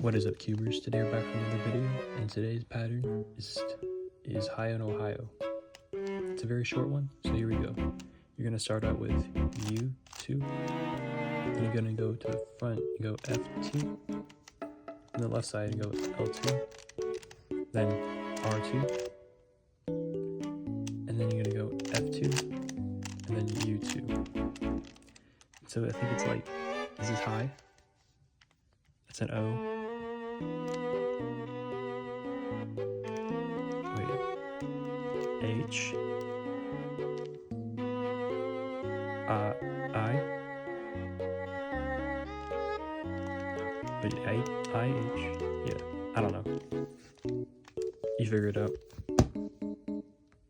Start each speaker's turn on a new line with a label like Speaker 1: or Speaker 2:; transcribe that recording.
Speaker 1: What is up, cubers? Today we're back with another video, and today's pattern is high in Ohio. It's a very short one, so here we go. You're gonna start out with U2, then you're gonna go to the front, you go F2, on the left side you go L2, then R2, and then you're gonna go F2, and then U2. So I think it's like, this is high, that's an O. H, I, wait, I, H, yeah, I don't know. You figure it out.